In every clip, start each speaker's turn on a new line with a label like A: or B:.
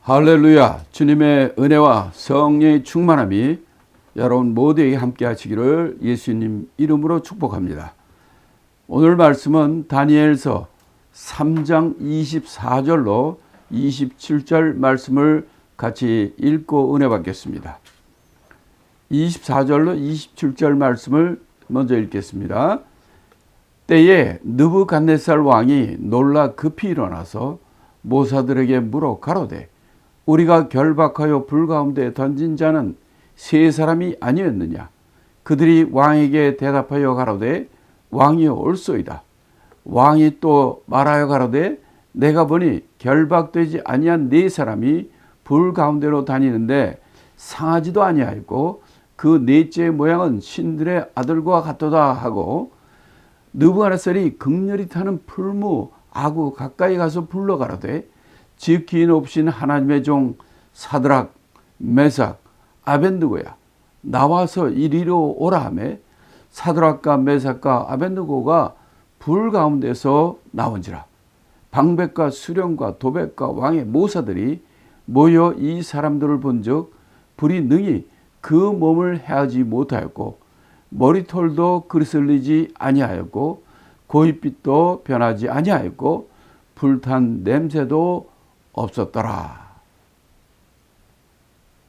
A: 할렐루야. 주님의 은혜와 성령의 충만함이 여러분 모두에게 함께 하시기를 예수님 이름으로 축복합니다. 오늘 말씀은 다니엘서 3장 24절로 27절 말씀을 같이 읽고 은혜 받겠습니다. 24절로 27절 말씀을 먼저 읽겠습니다. 때에 느부갓네살 왕이 놀라 급히 일어나서 모사들에게 물어 가로되 우리가 결박하여 불 가운데 던진 자는 세 사람이 아니었느냐? 그들이 왕에게 대답하여 가로되 왕이여 옳소이다. 왕이 또 말하여 가로되 내가 보니 결박되지 아니한 네 사람이 불 가운데로 다니는데 상하지도 아니하였고 그 넷째의 모양은 신들의 아들과 같도다 하고 느부갓네살이 극렬히 타는 풀무 아구 가까이 가서 불러 가로되 지극히 높으신 하나님의 종 사드락 메삭 아벤느고야 나와서 이리로 오라 하매 사드락과 메삭과 아벤느고가 불 가운데서 나온지라. 방백과 수령과 도백과 왕의 모사들이 모여 이 사람들을 본즉 불이 능히 그 몸을 해하지 못하였고 머리털도 그슬리지 아니하였고 고깃빛도 변하지 아니하였고 불탄 냄새도 없었더라.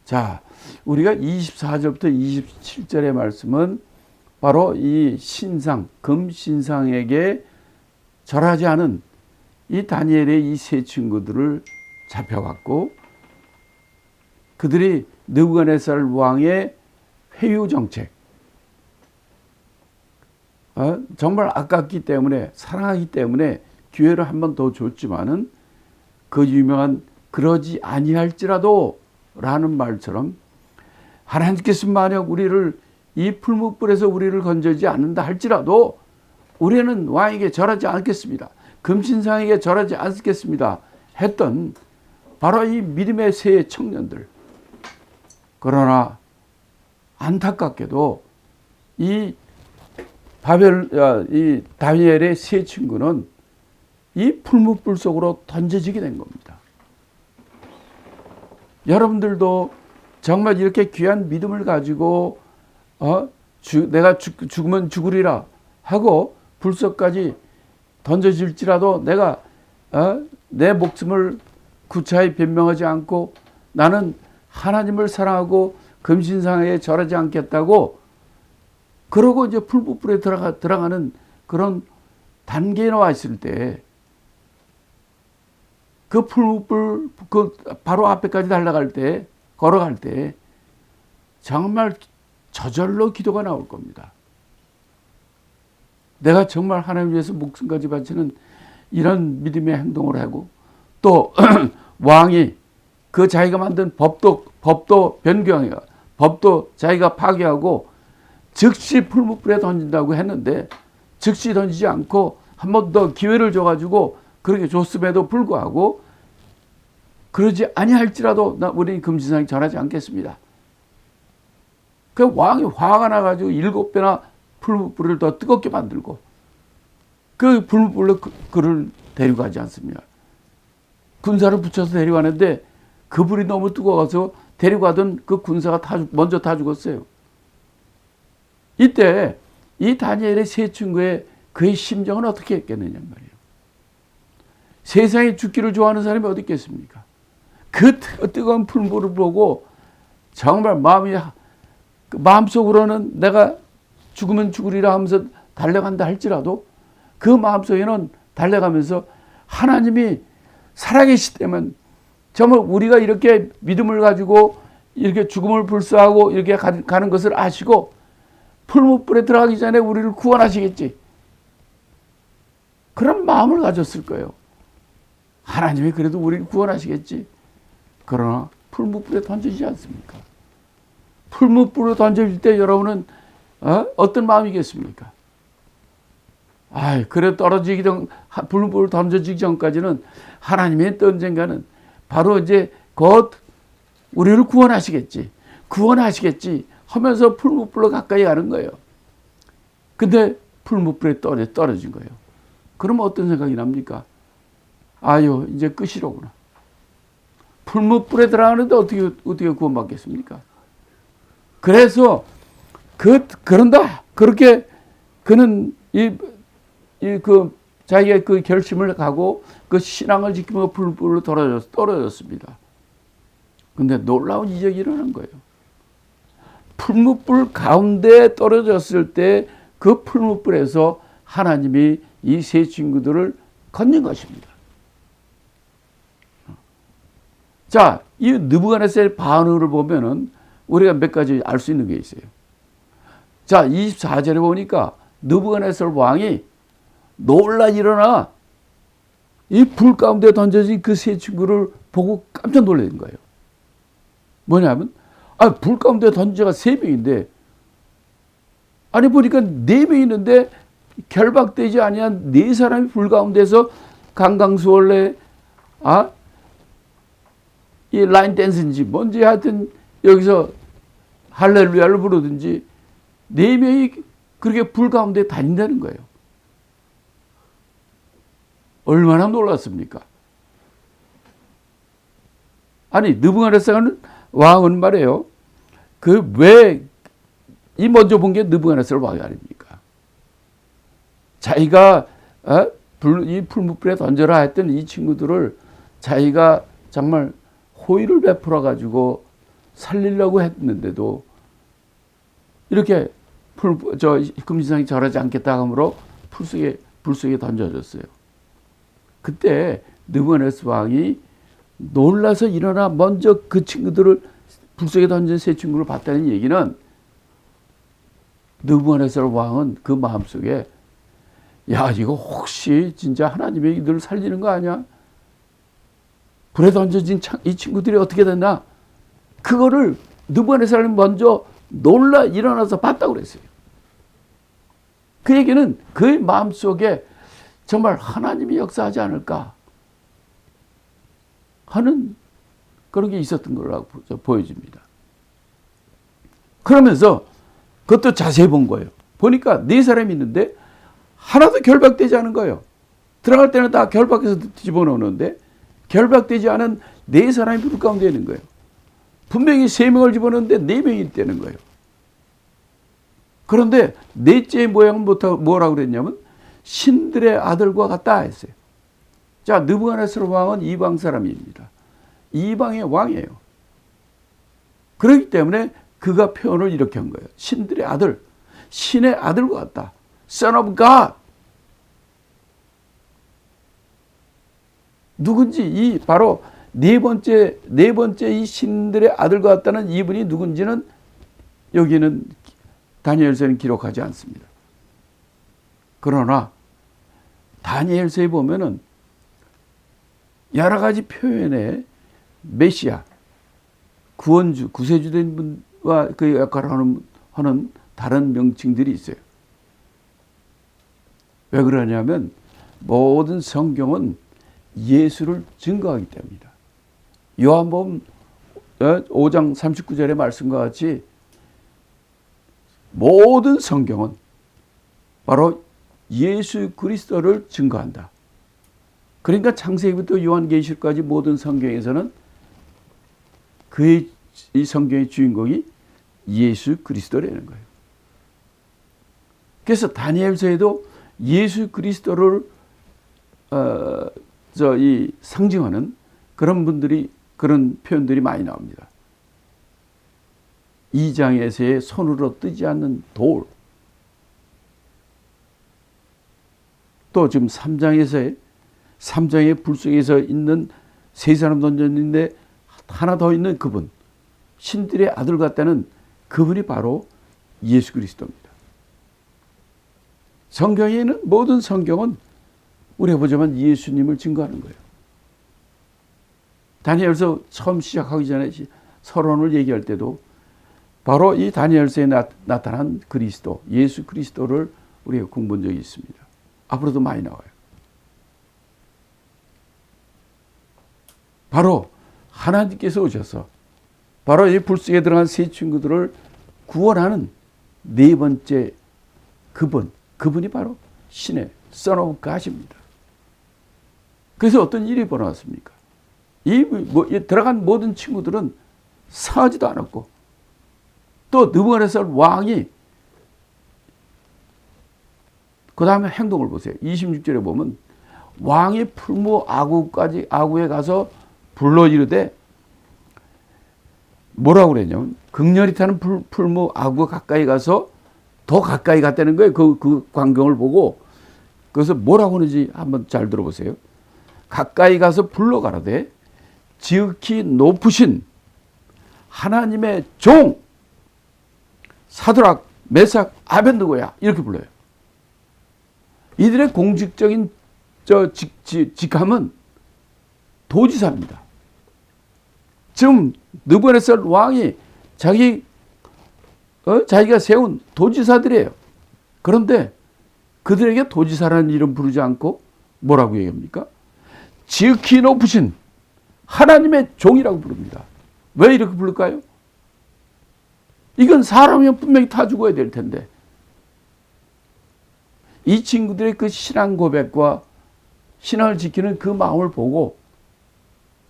A: 자, 우리가 24절부터 27절의 말씀은 바로 이 신상, 금신상에게 절하지 않은 이 다니엘의 이 세 친구들을 잡혀갔고 그들이 느부갓네살 왕의 회유 정책, 정말 아깝기 때문에 사랑하기 때문에 기회를 한 번 더 줬지만은 그 유명한 그러지 아니할지라도 라는 말처럼 하나님께서 만약 우리를 이 풀무불에서 우리를 건져지 않는다 할지라도 우리는 왕에게 절하지 않겠습니다. 금신상에게 절하지 않겠습니다. 했던 바로 이 믿음의 세 청년들. 그러나 안타깝게도 이 다니엘의 세 친구는 이 풀무불 속으로 던져지게 된 겁니다. 여러분들도 정말 이렇게 귀한 믿음을 가지고 내가 죽으면 죽으리라 하고 불속까지 던져질지라도 내가 내 목숨을 구차히 변명하지 않고 나는 하나님을 사랑하고 금신상에 절하지 않겠다고 그러고 이제 풀무불에 들어가는 그런 단계에 나와 있을 때 그 풀무불 그 바로 앞에까지 걸어갈 때 정말 저절로 기도가 나올 겁니다. 내가 정말 하나님 위해서 목숨까지 바치는 이런 믿음의 행동을 하고 또 왕이 그 자기가 만든 법도 변경해요. 법도 자기가 파괴하고 즉시 풀무불에 던진다고 했는데 즉시 던지지 않고 한 번 더 기회를 줘가지고 그렇게 줬음에도 불구하고 그러지 아니할지라도 우리는 금신상에 절하지 않겠습니다. 그 왕이 화가 나가지고 7배나 풀무불을 더 뜨겁게 만들고 그 풀무불로 그를 데려가지 않습니다. 군사를 붙여서 데려가는데 그 불이 너무 뜨거워서 데려가던 그 군사가 먼저 다 죽었어요. 이때 이 다니엘의 세 친구의 그의 심정은 어떻게 했겠느냐 말이에요. 세상에 죽기를 좋아하는 사람이 어디 있겠습니까? 그 뜨거운 풀무불을 보고 정말 마음속으로는 내가 죽으면 죽으리라 하면서 달려간다 할지라도 그 마음속에는 달려가면서 하나님이 살아계시다면 정말 우리가 이렇게 믿음을 가지고 이렇게 죽음을 불사하고 이렇게 가는 것을 아시고 풀무불에 들어가기 전에 우리를 구원하시겠지. 그런 마음을 가졌을 거예요. 하나님이 그래도 우리를 구원하시겠지. 그러나 풀무불에 던지지 않습니까? 풀무불에 던질 때 여러분은 어떤 마음이겠습니까? 그래 풀무불 던져지기 전까지는 하나님의 언젠가는 바로 이제 곧 우리를 구원하시겠지 하면서 풀무불로 가까이 가는 거예요. 근데 풀무불에 떨어진 거예요. 그럼 어떤 생각이 납니까? 이제 끝이로구나. 풀무불에 들어가는데 어떻게 구원받겠습니까? 그래서 그런다. 그렇게 그는 자기의 그 결심을 가고 그 신앙을 지키며 풀무불로 떨어졌습니다. 근데 놀라운 이적이 일어난 거예요. 풀무불 가운데 떨어졌을 때 그 풀무불에서 하나님이 이 세 친구들을 건진 것입니다. 자, 이 느부갓네살의 반응을 보면은 우리가 몇 가지 알 수 있는 게 있어요. 자, 24절에 보니까 느부갓네살 왕이 놀라 일어나 이 불 가운데 던져진 그 세 친구를 보고 깜짝 놀란 거예요. 뭐냐면, 불 가운데 던져가 세 명인데, 아니 보니까 네 명 있는데 결박되지 아니한 네 사람이 불 가운데서 강강수월래, 이 라인 댄스인지 뭔지 하여튼 여기서 할렐루야를 부르든지 네 명이 그렇게 불 가운데 다닌다는 거예요. 얼마나 놀랐습니까? 아니 느부갓네살 왕은 말이에요. 이 먼저 본 게 느부갓네살 왕이 아닙니까? 자기가 이 풀무불에 던져라 했던 이 친구들을 자기가 정말 호의를 베풀어 가지고 살리려고 했는데도 이렇게 금신상이 절하지 않겠다 하므로 불 속에 던져졌어요. 그때 느부갓네살 왕이 놀라서 일어나 먼저 그 친구들을 불 속에 던진 세 친구를 봤다는 얘기는 느부갓네살 왕은 그 마음속에 야, 이거 혹시 진짜 하나님의 이들을 살리는 거 아니야? 불에 던져진 이 친구들이 어떻게 됐나? 그거를 느부갓네살이 먼저 놀라 일어나서 봤다고 그랬어요. 그 얘기는 그의 마음속에 정말 하나님이 역사하지 않을까 하는 그런 게 있었던 거라고 보여집니다. 그러면서 그것도 자세히 본 거예요. 보니까 네 사람이 있는데 하나도 결박되지 않은 거예요. 들어갈 때는 다 결박해서 집어넣는데 결박되지 않은 네 사람이 불 가운데 있는 거예요. 분명히 세 명을 집어넣는데 네 명이 있다는 거예요. 그런데 넷째의 모양은 뭐라고 그랬냐면 신들의 아들과 같다 했어요. 자, 느부갓네살 왕은 이방 사람입니다. 이방의 왕이에요. 그렇기 때문에 그가 표현을 이렇게 한 거예요. 신들의 아들, 신의 아들과 같다. Son of God. 누군지 바로 네 번째 이 신들의 아들과 같다는 이분이 누군지는 여기는 다니엘서에는 기록하지 않습니다. 그러나 다니엘서에 보면은 여러 가지 표현의 메시아, 구원주, 구세주된 분과 그 역할을 하는 다른 명칭들이 있어요. 왜 그러냐면 모든 성경은 예수를 증거하기 때문이다. 요한복음 5장 39절의 말씀과 같이 모든 성경은 바로 예수 그리스도를 증거한다. 그러니까 창세기부터 요한계시록까지 모든 성경에서는 이 성경의 주인공이 예수 그리스도라는 거예요. 그래서 다니엘서에도 예수 그리스도를 상징하는 그런 표현들이 많이 나옵니다. 2장에서의 손으로 뜨지 않는 돌, 또 지금 3장의 불 속에서 있는 세 사람 던졌는데 하나 더 있는 그분, 신들의 아들 같다는 그분이 바로 예수 그리스도입니다. 성경에는 모든 성경은 우리가 보자면 예수님을 증거하는 거예요. 다니엘서 처음 시작하기 전에 서론을 얘기할 때도 바로 이 다니엘서에 나타난 그리스도, 예수 그리스도를 우리가 공부한 적이 있습니다. 앞으로도 많이 나와요. 바로 하나님께서 오셔서 바로 이 불 속에 들어간 세 친구들을 구원하는 네 번째 그분이 바로 신의 Son of God입니다. 그래서 어떤 일이 벌어졌습니까? 이 들어간 모든 친구들은 상하지도 않았고, 또 느부갓네살 왕이 그 다음에 행동을 보세요. 26절에 보면 왕이 풀무 아구에 가서 불러 이르되, 뭐라고 그랬냐면 극렬히 타는 풀무 아구가 가까이 가서 더 가까이 갔다는 거예요. 그 광경을 보고. 그래서 뭐라고 하는지 한번 잘 들어보세요. 가까이 가서 불러 가라되 지극히 높으신 하나님의 종 사드락 메삭 아벤느고야, 이렇게 불러요. 이들의 공식적인 직함은 도지사입니다. 지금 느부갓네살 왕이 자기가 세운 도지사들이에요. 그런데 그들에게 도지사라는 이름 부르지 않고 뭐라고 얘기합니까? 지극히 높으신 하나님의 종이라고 부릅니다. 왜 이렇게 부를까요? 이건 사람이면 분명히 다 죽어야 될 텐데, 이 친구들의 그 신앙 고백과 신앙을 지키는 그 마음을 보고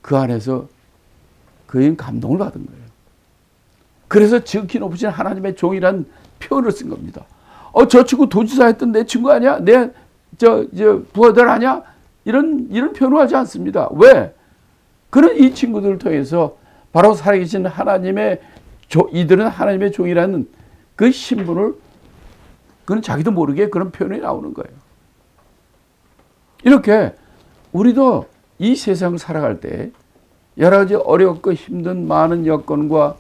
A: 그 안에서 그인 감동을 받은 거예요. 그래서 지극히 높으신 하나님의 종이라는 표현을 쓴 겁니다. 저 친구 도지사 했던 내 친구 아니야? 내 부하들 아니야? 이런 표현을 하지 않습니다. 왜? 그는 이 친구들을 통해서 바로 살아계신 이들은 하나님의 종이라는 그 신분을, 그는 자기도 모르게 그런 표현이 나오는 거예요. 이렇게 우리도 이 세상을 살아갈 때 여러 가지 어렵고 힘든 많은 여건과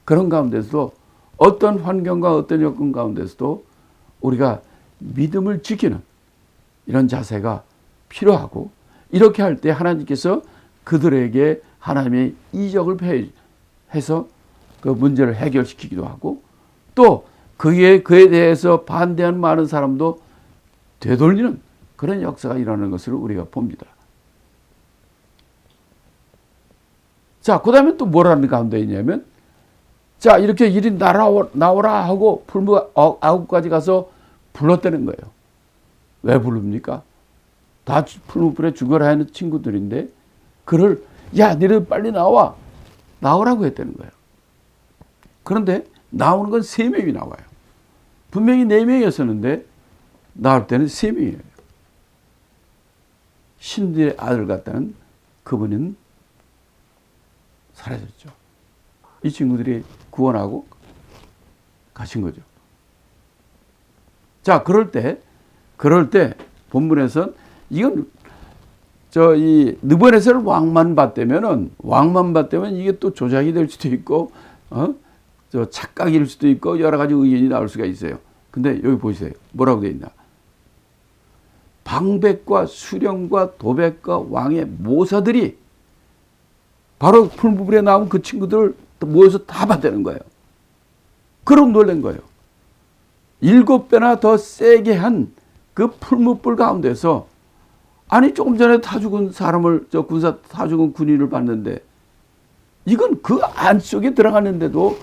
A: 그런 가운데서도, 어떤 환경과 어떤 여건 가운데서도 우리가 믿음을 지키는 이런 자세가 필요하고, 이렇게 할 때 하나님께서 그들에게 하나님의 이적을 해서 그 문제를 해결시키기도 하고, 또 그에 대해서 반대하는 많은 사람도 되돌리는 그런 역사가 일어나는 것을 우리가 봅니다. 자, 그 다음에 또 뭐라는 가운데 있냐면, 자, 이렇게 이리 나오라 하고 풀무 아구까지 가서 불렀다는 거예요. 왜 부릅니까? 다 풀무불에 죽어라 하는 친구들인데, 그를, 야, 너희들 빨리 나오라고 했다는 거예요. 그런데 나오는 건 3명이 나와요. 분명히 4명이었었는데 나올 때는 3명이에요. 신들의 아들 같다는 그분은 사라졌죠. 이 친구들이 구원하고 가신 거죠. 자, 그럴 때 본문에선 이건 이 느부갓네살 왕만 봤다면 이게 또 조작이 될 수도 있고, 착각일 수도 있고, 여러 가지 의견이 나올 수가 있어요. 근데 여기 보세요. 뭐라고 되어 있나? 방백과 수령과 도백과 왕의 모사들이 바로 풀무불에 나온 그 친구들을 모여서 다 봤다는 거예요. 그럼 놀란 거예요. 7배나 더 세게 한 그 풀무불 가운데서, 아니 조금 전에 다 죽은 사람을, 다 죽은 군인을 봤는데, 이건 그 안쪽에 들어갔는데도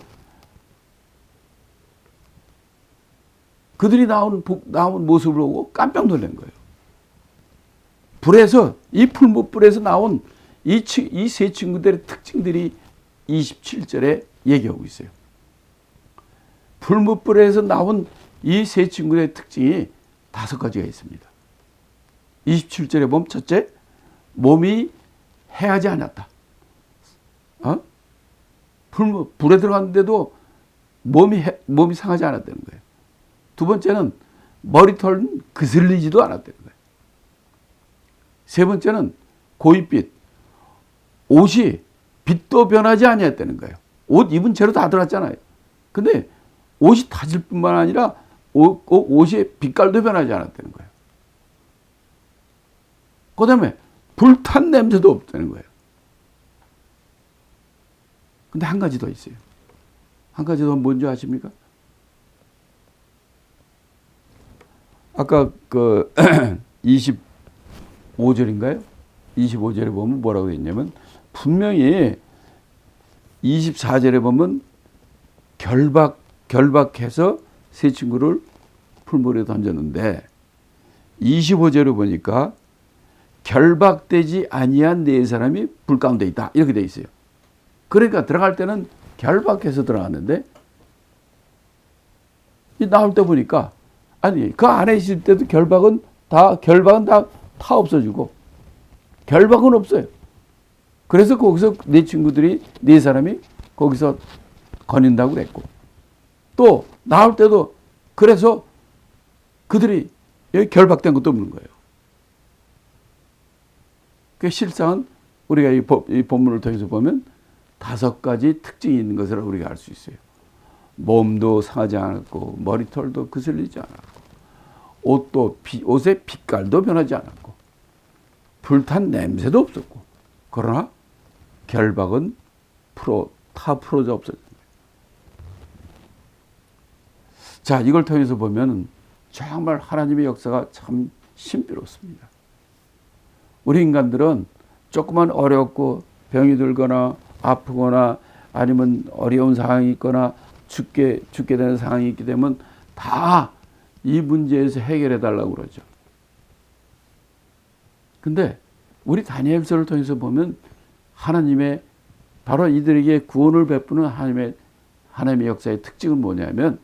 A: 그들이 나온 모습을 보고 깜짝 놀란 거예요. 이 풀무불에서 나온 이 세 친구들의 특징들이 27절에 얘기하고 있어요. 풀무불에서 나온 이 세 친구들의 특징이 5가지가 있습니다. 27절에 보면, 첫째, 몸이 해하지 않았다. 불에 들어갔는데도 몸이 상하지 않았다는 거예요. 두 번째는 머리털은 그슬리지도 않았다는 거예요. 세 번째는 고윗빛, 옷이 빛도 변하지 아니했다는 거예요. 옷 입은 채로 다 들어갔잖아요. 근데 옷이 타질 뿐만 아니라 옷의 빛깔도 변하지 않았다는 거예요. 그 다음에 불탄 냄새도 없다는 거예요. 근데 한 가지 더 있어요. 한 가지 더 뭔지 아십니까? 아까 25절인가요? 25절에 보면 뭐라고 했냐면, 분명히 24절에 보면 결박해서 세 친구를 풀무불에 던졌는데, 25절에 보니까 결박되지 아니한 네 사람이 불 가운데 있다. 이렇게 돼 있어요. 그러니까 들어갈 때는 결박해서 들어갔는데 나올 때 보니까 아니 그 안에 있을 때도 결박은 다 없어지고 결박은 없어요. 그래서 거기서 네 사람이 거기서 거닌다고 그랬고 또 나올 때도 그래서 그들이 여기 결박된 것도 없는 거예요. 그 실상은 우리가 이 본문을 통해서 보면 5가지 특징이 있는 것을 우리가 알 수 있어요. 몸도 상하지 않았고 머리털도 그슬리지 않았고 옷의 빛깔도 변하지 않았고 불탄 냄새도 없었고 그러나 결박은 다 풀어져 없어졌어요. 자, 이걸 통해서 보면 정말 하나님의 역사가 참 신비롭습니다. 우리 인간들은 조금만 어렵고 병이 들거나 아프거나 아니면 어려운 상황이 있거나 죽게 되는 상황이 있게 되면 다 이 문제에서 해결해 달라고 그러죠. 근데 우리 다니엘서를 통해서 보면 하나님의 바로 이들에게 구원을 베푸는 하나님의 역사의 특징은 뭐냐면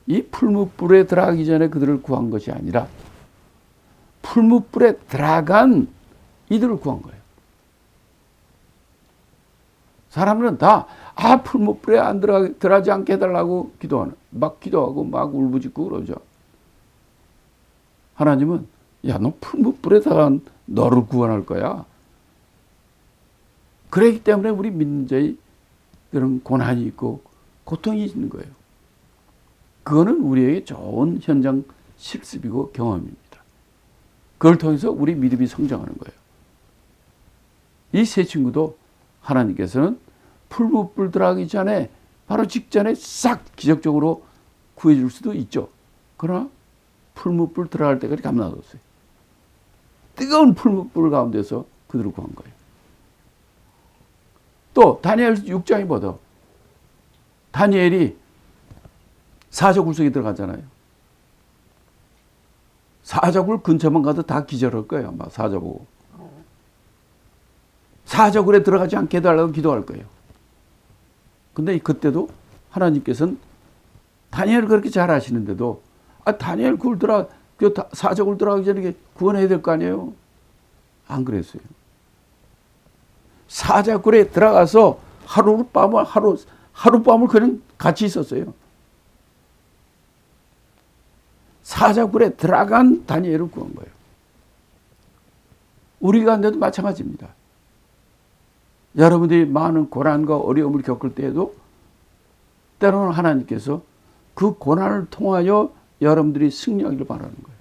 A: 이 풀무불에 들어가기 전에 그들을 구한 것이 아니라 풀무불에 들어간 이들을 구한 거예요. 사람들은 다 풀무불에 안 들어가지 않게 해달라고 기도하고 막 울부짖고 그러죠. 하나님은 야, 너 풀무불에 들어간 너를 구원할 거야. 그렇기 때문에 우리 믿는 자의 그런 고난이 있고 고통이 있는 거예요. 그거는 우리에게 좋은 현장 실습이고 경험입니다. 그걸 통해서 우리 믿음이 성장하는 거예요. 이 세 친구도 하나님께서는 풀무불 들어가기 전에 바로 직전에 싹 기적적으로 구해줄 수도 있죠. 그러나 풀무불 들어갈 때까지 감놔뒀어요. 뜨거운 풀무불 가운데서 그들을 구한 거예요. 또 다니엘 6장에 보다 다니엘이 사자굴 속에 들어갔잖아요. 사자굴 근처만 가도 다 기절할 거예요. 아마 사자 보고. 사자굴에 들어가지 않게 해달라고 기도할 거예요. 근데 그때도 하나님께서는 다니엘을 그렇게 잘 아시는데도 다니엘 사자굴 들어가기 전에 구원해야 될 거 아니에요. 안 그랬어요. 사자굴에 들어가서 하룻밤을 그냥 같이 있었어요. 사자굴에 들어간 다니엘을 구한 거예요. 우리 가운데도 마찬가지입니다. 여러분들이 많은 고난과 어려움을 겪을 때에도 때로는 하나님께서 그 고난을 통하여 여러분들이 승리하기를 바라는 거예요.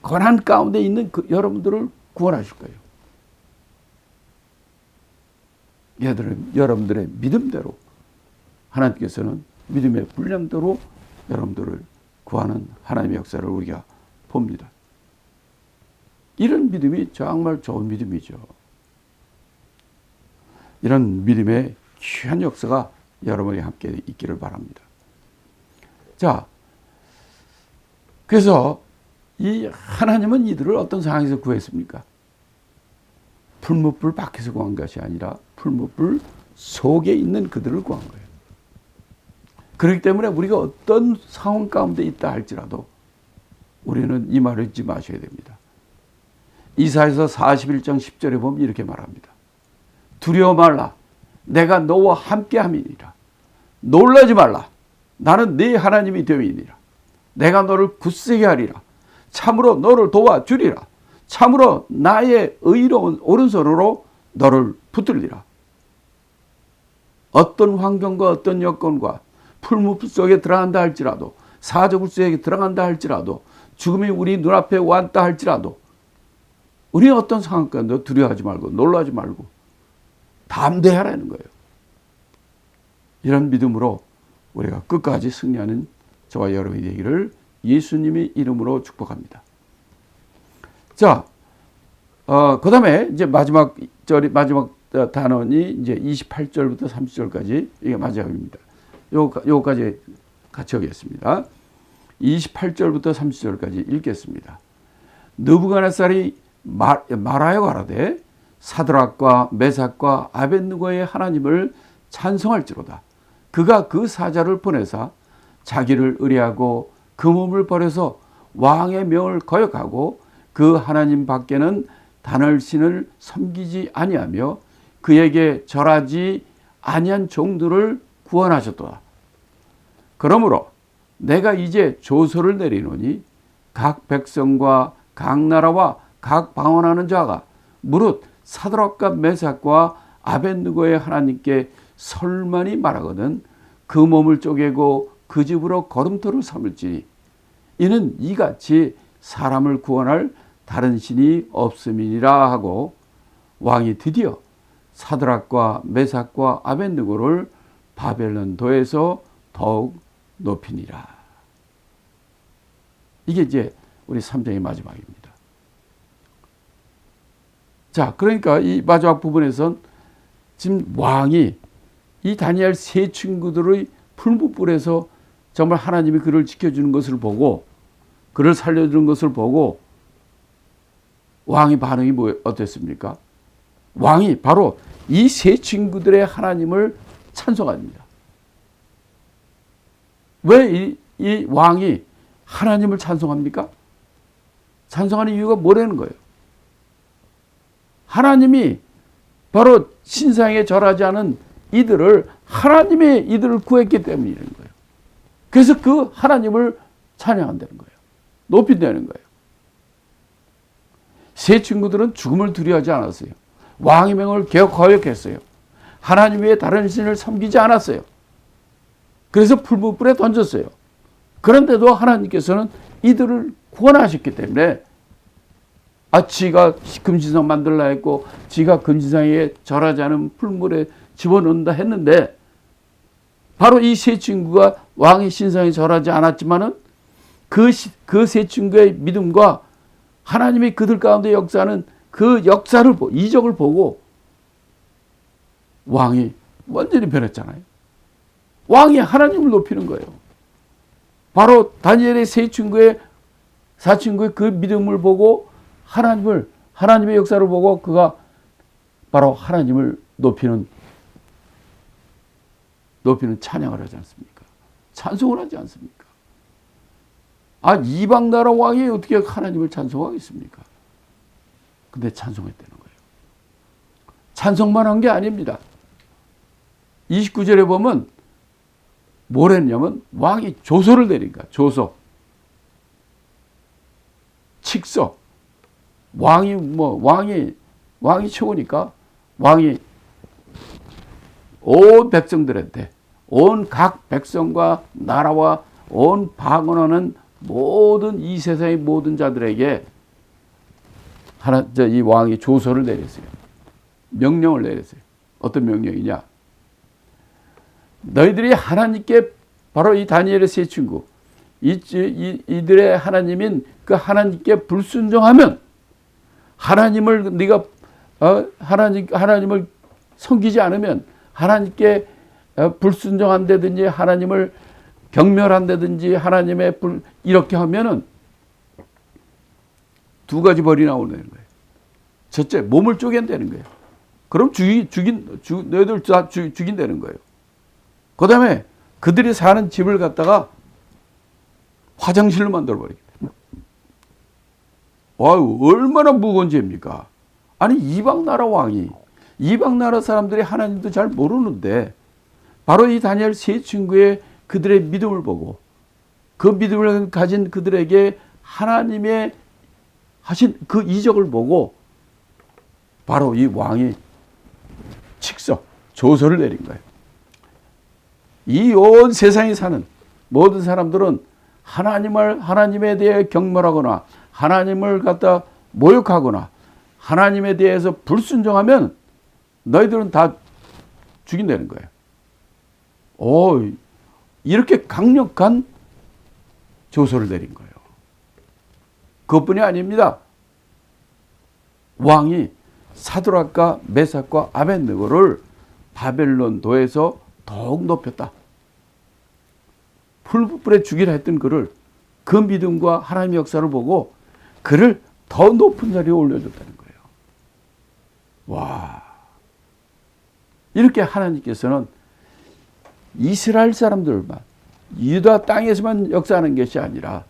A: 고난 가운데 있는 여러분들을 구원하실 거예요. 여러분들의 믿음대로 하나님께서는 믿음의 분량대로 여러분들을 구하는 하나님의 역사를 우리가 봅니다. 이런 믿음이 정말 좋은 믿음이죠. 이런 믿음의 귀한 역사가 여러분이 함께 있기를 바랍니다. 자, 그래서 이 하나님은 이들을 어떤 상황에서 구했습니까? 풀무불 밖에서 구한 것이 아니라 풀무불 속에 있는 그들을 구한 거예요. 그렇기 때문에 우리가 어떤 상황 가운데 있다 할지라도 우리는 이 말을 잊지 마셔야 됩니다. 이사야서 41장 10절에 보면 이렇게 말합니다. 두려워 말라. 내가 너와 함께함이니라. 놀라지 말라. 나는 네 하나님이 됨이니라. 내가 너를 굳세게 하리라. 참으로 너를 도와주리라. 참으로 나의 의로운 오른손으로 너를 붙들리라. 어떤 환경과 어떤 여건과 풀무불 속에 들어간다 할지라도 사자굴 속에 들어간다 할지라도 죽음이 우리 눈앞에 왔다 할지라도 우리는 어떤 상황 가운데 두려워하지 말고 놀라지 말고 담대하라는 거예요. 이런 믿음으로 우리가 끝까지 승리하는 저와 여러분이 되기를 예수님의 이름으로 축복합니다. 자, 그 다음에 이제 마지막 단원이 이제 28절부터 30절까지 이게 마지막입니다. 요거까지 같이 하겠습니다. 28절부터 30절까지 읽겠습니다. 느부갓네살이 말하여 가라되 사드락과 메삭과 아벳느고의 하나님을 찬송할지로다. 그가 그 사자를 보내사 자기를 의뢰하고 그 몸을 버려서 왕의 명을 거역하고 그 하나님 밖에는 단을 신을 섬기지 아니하며 그에게 절하지 아니한 종들을 구원하셨도다. 그러므로 내가 이제 조서를 내리노니 각 백성과 각 나라와 각 방언하는 자가 무릇 사드락과 메삭과 아벳느고의 하나님께 설만이 말하거든 그 몸을 쪼개고 그 집으로 걸음돌을 삼을지니 이는 이같이 사람을 구원할 다른 신이 없음이니라 하고 왕이 드디어 사드락과 메삭과 아벳느고를 바벨론도에서 더욱 높이니라. 이게 이제 우리 3장의 마지막입니다. 자, 그러니까 이 마지막 부분에선 지금 왕이 이 다니엘 세 친구들의 풀무불에서 정말 하나님이 그를 지켜주는 것을 보고 그를 살려주는 것을 보고 왕의 반응이 어땠습니까? 왕이 바로 이 세 친구들의 하나님을 찬송합니다. 왜 이 왕이 하나님을 찬송합니까? 찬송하는 이유가 뭐라는 거예요? 하나님이 바로 신상에 절하지 않은 이들을 하나님의 이들을 구했기 때문이라는 거예요. 그래서 그 하나님을 찬양한다는 거예요. 높인다는 거예요. 세 친구들은 죽음을 두려워하지 않았어요. 왕의 명을 거역했어요. 하나님 외에 다른 신을 섬기지 않았어요. 그래서 풀무불에 던졌어요. 그런데도 하나님께서는 이들을 구원하셨기 때문에 지가 금신상 만들라 했고 지가 금신상에 절하지 않은 풀물에 집어넣는다 했는데 바로 이 세 친구가 왕의 신상에 절하지 않았지만은 그 세 친구의 믿음과 하나님이 그들 가운데 역사하는 그 역사를 이적을 보고 왕이 완전히 변했잖아요. 왕이 하나님을 높이는 거예요. 바로 다니엘의 세 친구의 그 믿음을 보고 하나님의 역사를 보고 그가 바로 하나님을 높이는 찬양을 하지 않습니까? 찬송을 하지 않습니까? 이방 나라 왕이 어떻게 하나님을 찬송하겠습니까? 근데 찬송했다는 거예요. 찬송만 한 게 아닙니다. 29절에 보면 뭘 했냐면 왕이 조서를 내린 거야. 조서. 칙서. 왕이 최고니까 왕이 온 백성들한테 온 각 백성과 나라와 온 방언하는 모든 이 세상의 모든 자들에게 이 왕이 조서를 내렸어요. 명령을 내렸어요. 어떤 명령이냐? 너희들이 하나님께 바로 이 다니엘의 세 친구 이들의 하나님인 그 하나님께 불순종하면 하나님을 네가 하나님을 섬기지 않으면 하나님께 불순종한다든지 하나님을 경멸한다든지 하나님의 이렇게 하면은 두 가지 벌이 나오는 거예요. 첫째, 몸을 쪼갠다는 거예요. 그럼 너희들 다 죽인다는 거예요. 그 다음에 그들이 사는 집을 갖다가 화장실로 만들어버리겠다. 얼마나 무거운 죄입니까? 아니, 이방 나라 왕이, 이방 나라 사람들이 하나님도 잘 모르는데, 바로 이 다니엘 세 친구의 그들의 믿음을 보고, 그 믿음을 가진 그들에게 하나님의 하신 그 이적을 보고, 바로 이 왕이 칙서, 조서를 내린 거예요. 이 온 세상에 사는 모든 사람들은 하나님에 대해 경멸하거나 하나님을 갖다 모욕하거나 하나님에 대해서 불순종하면 너희들은 다 죽인다는 거예요. 이렇게 강력한 조서를 내린 거예요. 그것뿐이 아닙니다. 왕이 사드락과 메삭과 아벳느고를 바벨론도에서 더욱 높였다. 풀무불에 죽이라 했던 그를 그 믿음과 하나님의 역사를 보고 그를 더 높은 자리에 올려줬다는 거예요. 와. 이렇게 하나님께서는 이스라엘 사람들만, 유다 땅에서만 역사하는 것이 아니라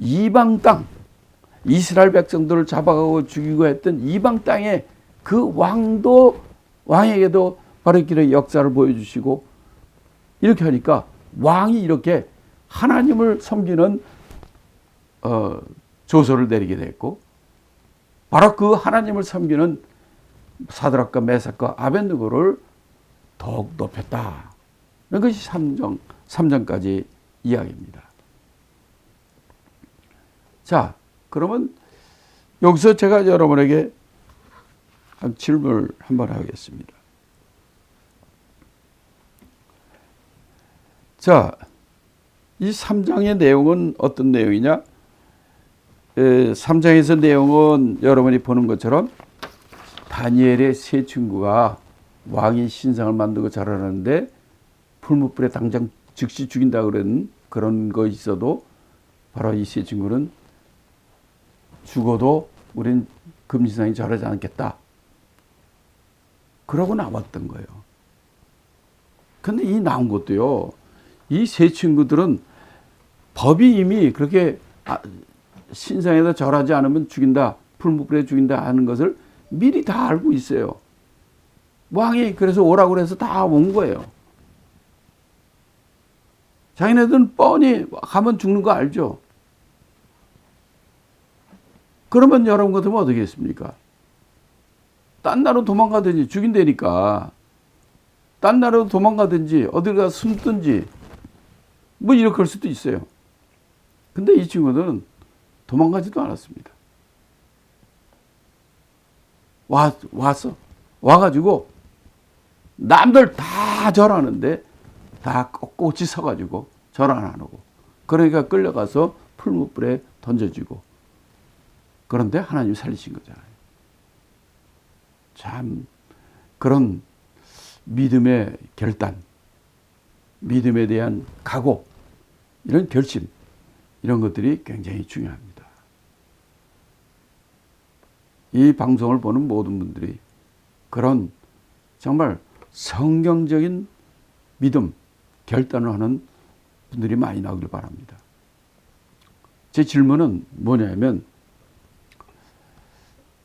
A: 이방 땅, 이스라엘 백성들을 잡아가고 죽이고 했던 이방 땅에 그 왕에게도 바로 이렇게 역사를 보여주시고, 이렇게 하니까 왕이 이렇게 하나님을 섬기는 조서를 내리게 됐고, 바로 그 하나님을 섬기는 사드락과 메삭과 아벳느고를 더욱 높였다. 이것이 3장까지 이야기입니다. 자, 그러면 여기서 제가 여러분에게 한 질문을 한번 하겠습니다. 자, 이 3장의 내용은 어떤 내용이냐? 3장에서 내용은 여러분이 보는 것처럼 다니엘의 세 친구가 왕이 신상을 만들고 절하는데 풀무불에 당장 즉시 죽인다 그런 거 있어도 바로 이 세 친구는 죽어도 우린 금신상이 절하지 않겠다. 그러고 나왔던 거예요. 근데 이 나온 것도요, 이 세 친구들은 법이 이미 그렇게 신상에다 절하지 않으면 죽인다, 풀무불에 죽인다 하는 것을 미리 다 알고 있어요. 왕이 그래서 오라고 그래서 다 온 거예요. 자기네들은 뻔히 가면 죽는 거 알죠? 그러면 여러분 같으면 어떻게 했습니까? 딴 나라로 도망가든지, 죽인다니까 딴 나라로 도망가든지 어딜 가서 숨든지 뭐 이렇게 할 수도 있어요. 근데 이 친구들은 도망가지도 않았습니다. 왔어. 와가지고 남들 다 절하는데 다 꼿꼿이 서가지고 절 안 하고, 그러니까 끌려가서 풀무불에 던져지고, 그런데 하나님이 살리신 거잖아요. 참 그런 믿음의 결단, 믿음에 대한 각오, 이런 결심, 이런 것들이 굉장히 중요합니다. 이 방송을 보는 모든 분들이 그런 정말 성경적인 믿음, 결단을 하는 분들이 많이 나오길 바랍니다. 제 질문은 뭐냐면,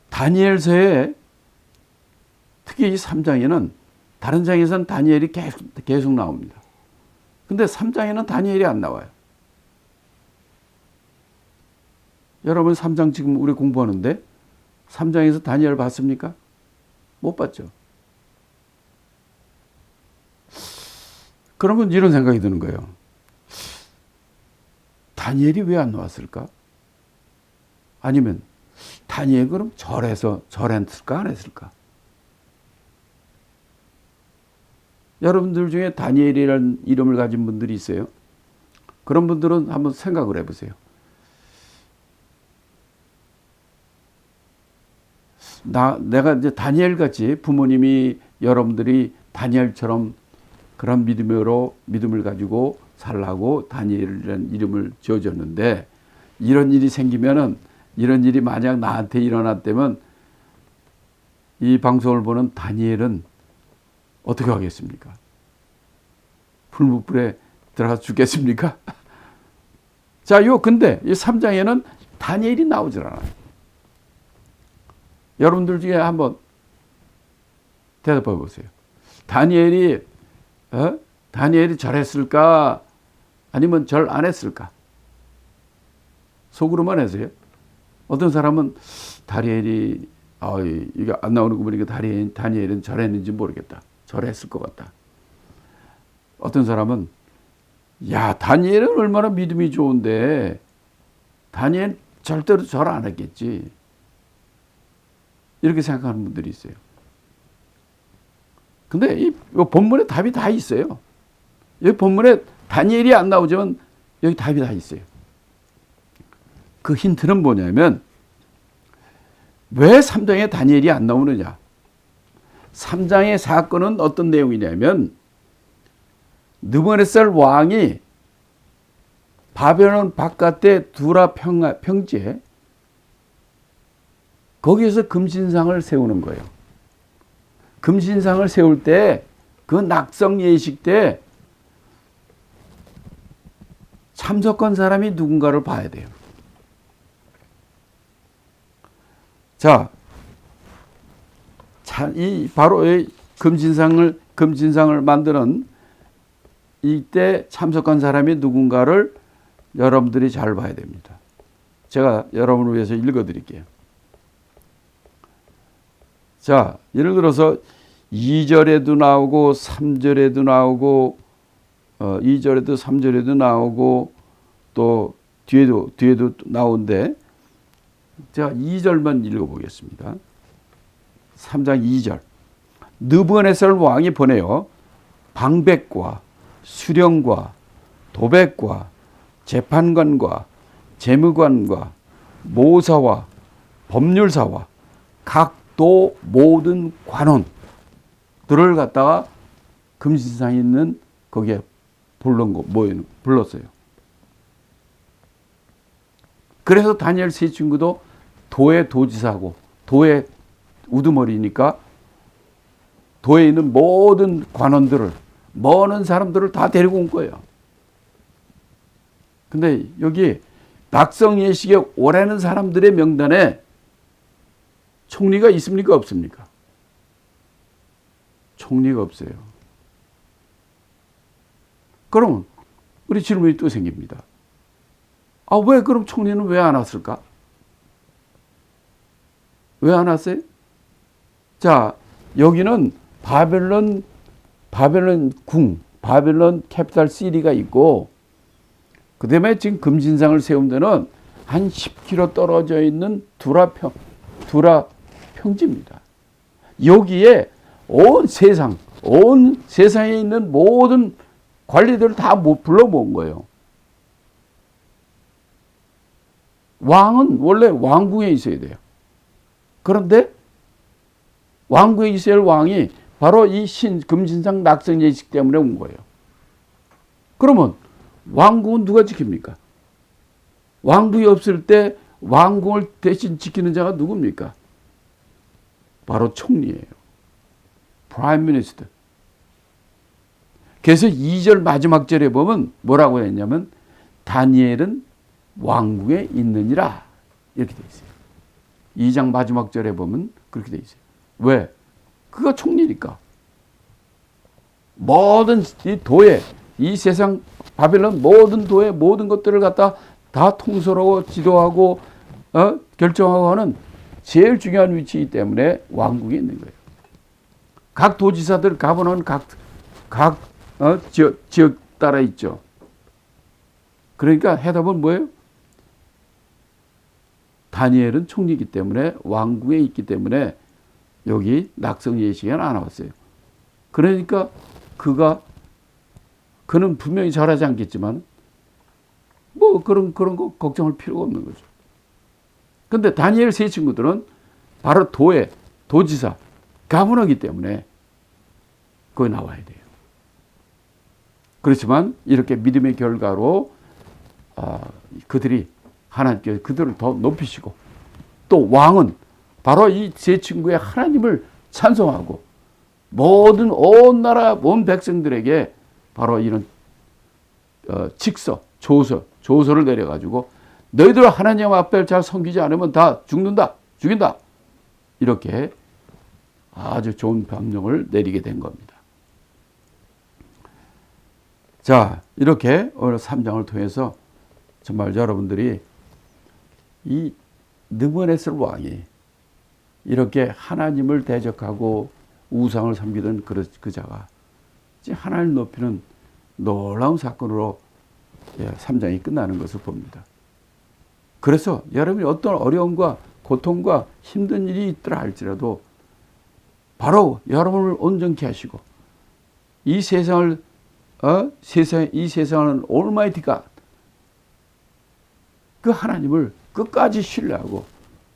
A: 다니엘서에 특히 이 3장에는 다른 장에서는 다니엘이 계속 나옵니다. 근데 3장에는 다니엘이 안 나와요. 여러분 3장 지금 우리 공부하는데 3장에서 다니엘 봤습니까? 못 봤죠. 그러면 이런 생각이 드는 거예요. 다니엘이 왜 안 나왔을까? 아니면 다니엘 그럼 절했을까 안 했을까? 여러분들 중에 다니엘이라는 이름을 가진 분들이 있어요. 그런 분들은 한번 생각을 해보세요. 내가 이제 다니엘 같이 부모님이 여러분들이 다니엘처럼 그런 믿음을 가지고 살라고 다니엘이라는 이름을 지어줬는데, 이런 일이 생기면은, 이런 일이 만약 나한테 일어났다면 이 방송을 보는 다니엘은 어떻게 하겠습니까? 풀무불에 들어가서 죽겠습니까? 자, 근데 이 3장에는 다니엘이 나오질 않아요. 여러분들 중에 한번 대답해 보세요. 다니엘이 절했을까? 아니면 절 안 했을까? 속으로만 해서요. 어떤 사람은 다니엘이 이게 안 나오는 거 보니까 다니엘은 절했는지 모르겠다. 절했을 것 같다. 어떤 사람은 다니엘은 얼마나 믿음이 좋은데 다니엘 절대로 절 안 했겠지. 이렇게 생각하는 분들이 있어요. 근데 이 본문에 답이 다 있어요. 여기 본문에 다니엘이 안 나오지만 여기 답이 다 있어요. 그 힌트는 뭐냐면, 왜 3장에 다니엘이 안 나오느냐? 3장의 사건은 어떤 내용이냐면, 느부갓네살 왕이 바벨론 바깥에 두라 평지에 거기에서 금신상을 세우는 거예요. 금신상을 세울 때 그 낙성 예식 때 참석한 사람이 누군가를 봐야 돼요. 자, 바로 이 금신상을 만드는 이때 참석한 사람이 누군가를 여러분들이 잘 봐야 됩니다. 제가 여러분을 위해서 읽어드릴게요. 자, 예를 들어서 2절에도 나오고 3절에도 나오고 2절에도 3절에도 나오고 또 뒤에도 나오는데 제가 2절만 읽어보겠습니다. 3장 2절. 느부갓네살 왕이 보내어 방백과 수령과 도백과 재판관과 재무관과 모사와 법률사와 각 도 모든 관원들을 갖다가 금신상에 있는 거기에 불렀어요. 그래서 다니엘 세 친구도 도의 도지사고 도의 우두머리니까 도에 있는 모든 관원들을 많은 사람들을 다 데리고 온 거예요. 근데 여기 낙성 예식에 오라는 사람들의 명단에 총리가 있습니까? 없습니까? 총리가 없어요. 그럼 우리 질문이 또 생깁니다. 왜 그럼 총리는 왜 안 왔을까? 왜 안 왔어요? 자, 여기는 바벨론 캐피탈 시리가 있고 그 다음에 지금 금신상을 세운 데는 한 10km 떨어져 있는 두라 평지입니다. 여기에 온 세상에 있는 모든 관리들을 다 불러 모은 거예요. 왕은 원래 왕궁에 있어야 돼요. 그런데 왕궁에 있어야 할 왕이 바로 이 금신상 낙성 예식 때문에 온 거예요. 그러면 왕궁은 누가 지킵니까? 왕궁이 없을 때 왕궁을 대신 지키는 자가 누굽니까? 바로 총리예요. 프라임 미니스터. 그래서 2절 마지막 절에 보면 뭐라고 했냐면 다니엘은 왕궁에 있느니라 이렇게 돼 있어요. 2장 마지막 절에 보면 그렇게 돼 있어요. 왜? 그가 총리니까. 모든 이 도에 이 세상 바벨론 모든 도의 모든 것들을 갖다 다 통솔하고 지도하고 결정하고 하는 제일 중요한 위치이기 때문에 왕궁에 있는 거예요. 각 도지사들 가보면 각 지역 따라 있죠. 그러니까 해답은 뭐예요? 다니엘은 총리이기 때문에 왕궁에 있기 때문에 여기 낙성 예식에 안 왔어요. 그러니까 그는 분명히 잘하지 않겠지만 뭐 그런 거 걱정할 필요가 없는 거죠. 근데 다니엘 세 친구들은 바로 도지사, 가문이기 때문에 거기 나와야 돼요. 그렇지만 이렇게 믿음의 결과로 그들이 하나님께서 그들을 더 높이시고 또 왕은 바로 이 세 친구의 하나님을 찬송하고 모든 온 나라 온 백성들에게 바로 이런 조서를 내려가지고 너희들 하나님 앞에 잘 섬기지 않으면 다 죽는다, 죽인다. 이렇게 아주 좋은 명령을 내리게 된 겁니다. 자, 이렇게 오늘 3장을 통해서 정말 여러분들이 이 느부갓네살 왕이 이렇게 하나님을 대적하고 우상을 섬기던 그 자가 하나님을 높이는 놀라운 사건으로 3장이 끝나는 것을 봅니다. 그래서 여러분이 어떤 어려움과 고통과 힘든 일이 있더라 할지라도 바로 여러분을 온전케 하시고 이 세상을 올마이티 갓 그 하나님을 끝까지 신뢰하고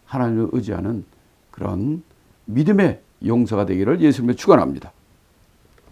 A: 하나님을 의지하는 그런 믿음의 용서가 되기를 예수님의 축원합니다.